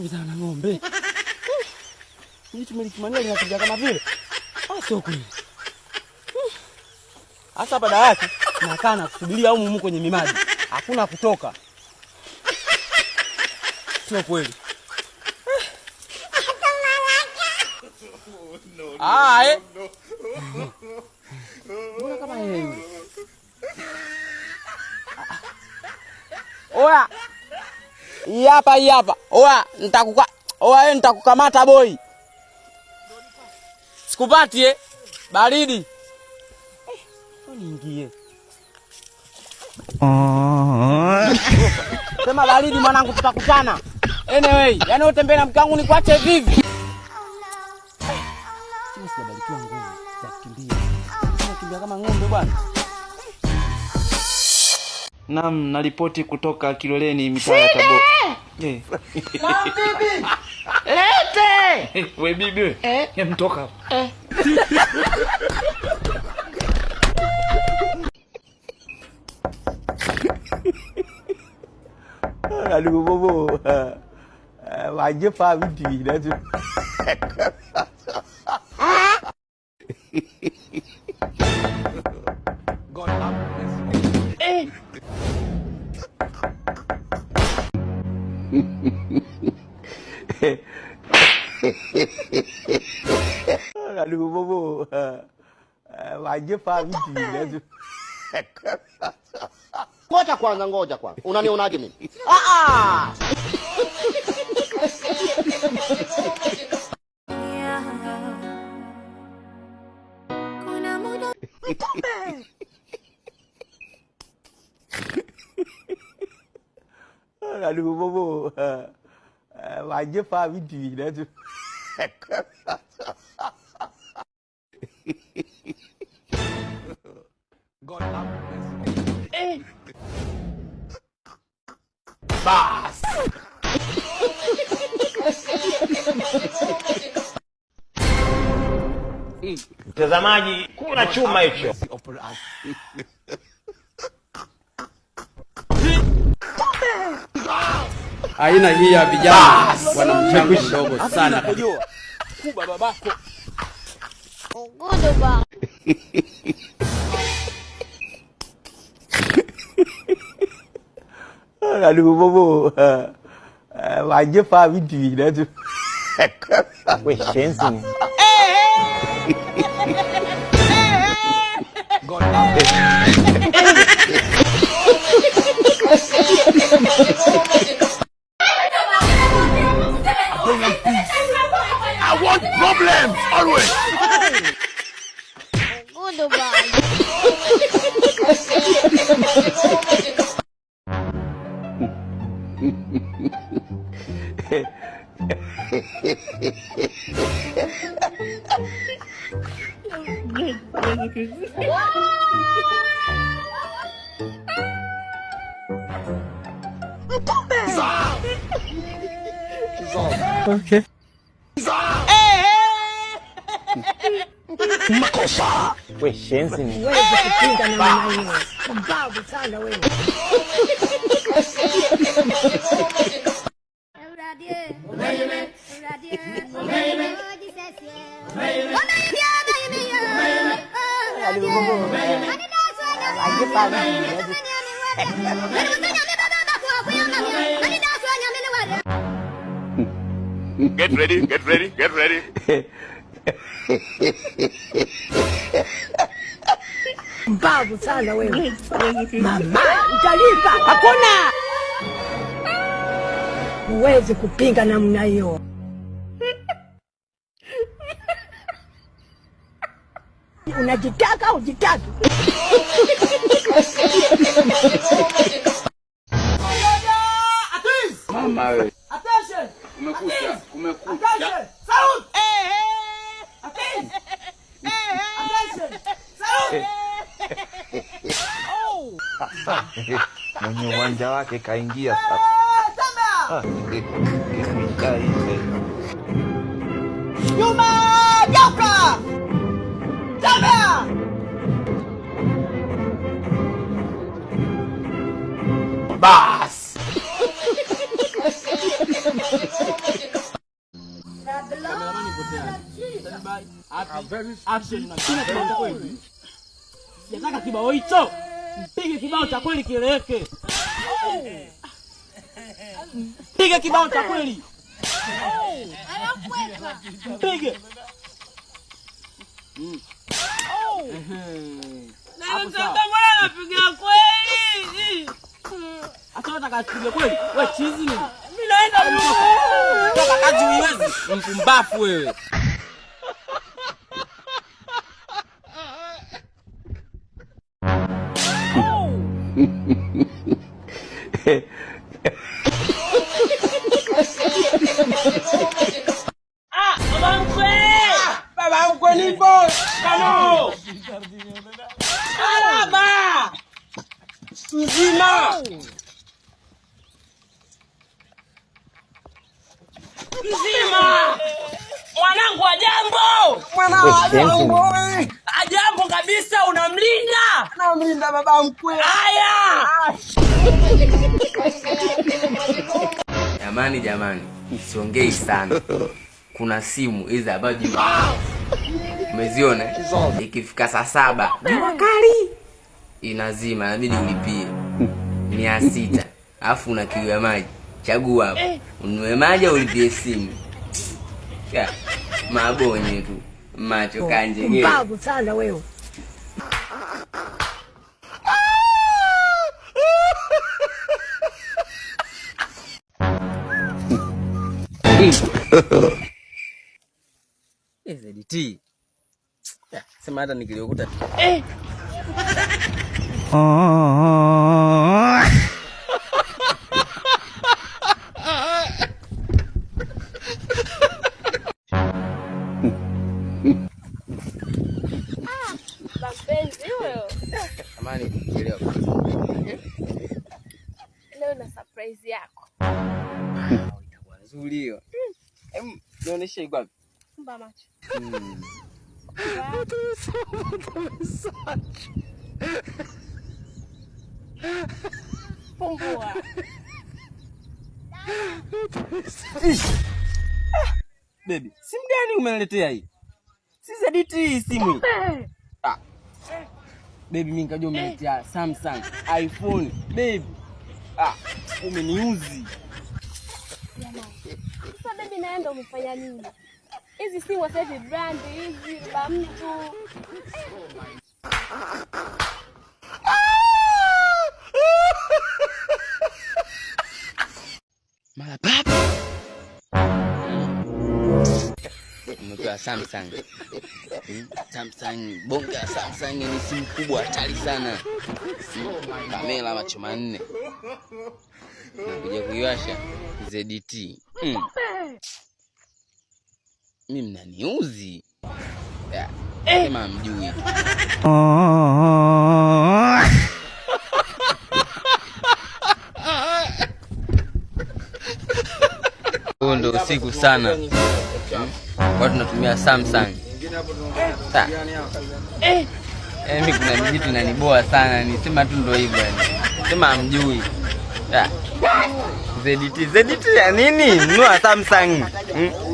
Kimbizana na ng'ombe. Hii tumelikimania linakuja kama vile. Sio kweli. Hasa baada yake nakaa na kusubiria au mumu kwenye mimadi. Hakuna kutoka. Sio kweli. Mbona kama yeye? Oya. Hapa. Oya, nitakukamata boy. Sikupati baridi. Niingie. Sema baridi mwanangu, tutakutana. Anyway, yani utembee na mkangu ni kuache vivi. Sijabarikiwa nguvu za kukimbia. Nakimbia kama ng'ombe bwana. Naam, naripoti kutoka Kiloleni mitaa ya Tabora. Bibi. Lete. Wewe bibi. Mtoka. Aduh bobo. Wajib video dah tu. God love. Aduh bobo. Wajib video dah tu. Ngoja kwanza. Unanionaje mimi? Kuna muda Aduh bobo. Wajib video dah tu. God love. Bas. Mtazamaji, kuna chuma hicho. Aina hii ya vijana wana mchango mdogo sana. Kujua kuba babako. Ngodo ba. Aduh bobo. Wajib video dah tu. Weh, shensi ni. God love. I want problems always. Ngodo ba. Okay. Makosa. Weh, shensi ni. Wewe kupinga na mama hiyo. Mbavu sana wewe. Get ready. Mbavu sana wewe. Mama, utalipa. Hakuna. Huwezi kupinga namna hiyo. Unajitaka au jitaki? Mama wewe. Attention. Kumekucha. Attention. Salute. Attention. Salute. Mwenye uwanja wake kaingia sasa. Nyuma geuka. Tembea. Bas. Nataka kibao hicho. Mpige kibao cha kweli kieleweke. Piga kibao cha kweli. Mpige. Nataka mbona napiga kweli? Hata nataka kupiga kweli. Wewe chizi nini? Mimi naenda toka kazi uiwezi. Mpumbafu wewe. Baba mkwe nipo. Kano. Baba. Mzima. Mzima. Mwanangu ajambo. Mwanangu ajambo kabisa, unamlinda? Namlinda baba mkwe. Haya. Jamani, usiongei sana. Kuna simu hizi abaji. Umeziona? Ikifika saa 7, jua kali inazima, inabidi ulipie 600. Alafu una kiu ya maji. Chagua hapo. Ununue maji au ulipie simu. Ya, mabonye tu. Macho kanje ngine. Mbavu sana wewe. ZDT. Sema hata nikiliokuta. Mapenzi huyo. Amani nikielewa. Leo na surprise yako. Itakuwa nzuri hiyo. Nionyeshe iko wapi? Fumba macho. Fumbua. Baby, simu gani umeniletea hii? Si ZDT simu. Baby, mimi nikajua umeniletea Samsung, iPhone. Baby. Umeniuzi. Sasa baby, naenda umefanya nini? Hizi simu sasa hivi brand hizi ba mtu. Mala baba. Umetoa Samsung. Samsung, bonga Samsung ni simu kubwa hatari sana. Kamera macho 4. Nakuja kuiwasha ZDT. Mimi mnaniuzi. Sema mjui. Huo ndo usiku sana. Watu tunatumia Samsung. Mimi kuna vitu inaniboa sana, nisema tu ndo hivyo yani. Sema mjui. ZDT ya nini? Nunua Samsung.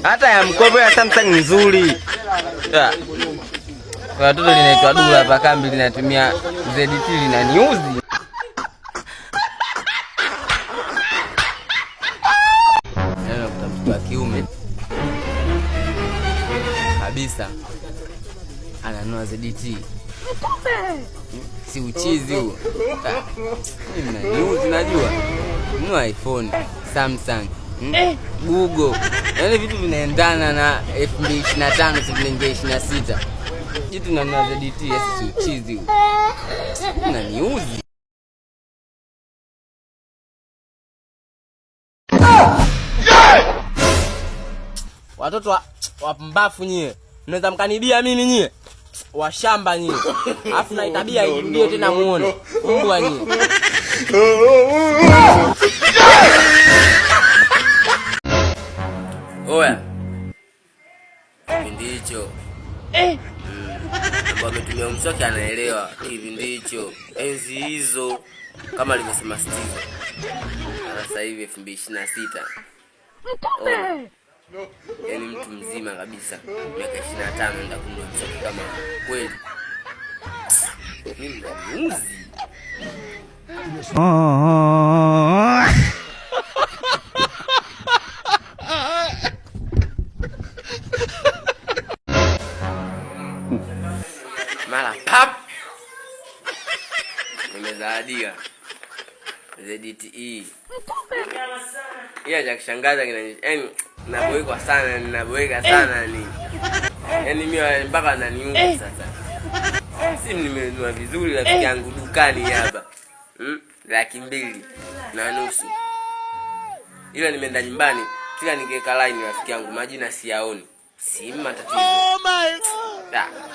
Hata ya mkopo ya Samsung nzuri. Kwa watoto linaitwa Dula hapa kambi linatumia ZDT linaniuzi. Neno mtu wa kiume kabisa ananunua ZDT. Si uchizi huo. Mimi naniuzi najua. Nunua iPhone, Samsung, Google. Yaani vitu vinaendana na 2025 tunaingia 26. Jitu nanunua ZDT si uchizi huo. Naniuzi. Watoto wapumbafu nyie. Mnaweza mkanibia mimi nyie. Washamba nyie. Alafu na itabia irudie tena muone. Mbwa nyie. Oya. Kipindi hicho. Kwa mtumia mswaki anaelewa kipindi hicho. Enzi hizo kama alivyosema Steve. Sasa hivi 2026. Yaani mtu mzima kabisa, miaka 25 nenda kununua mswaki kama kweli. Mimi mnunuzi. Mara pap. Nimezaadia ZTE. Iya cha kushangaza yaani naboeka sana ni. Yaani mimi mpaka naniuma sasa. Simu nimenunua vizuri rafiki yangu dukani hapa. 250,000. Ila nimeenda nyumbani kila nikiweka line rafiki yangu majina siyaoni. Simu matatizo. Oh my God.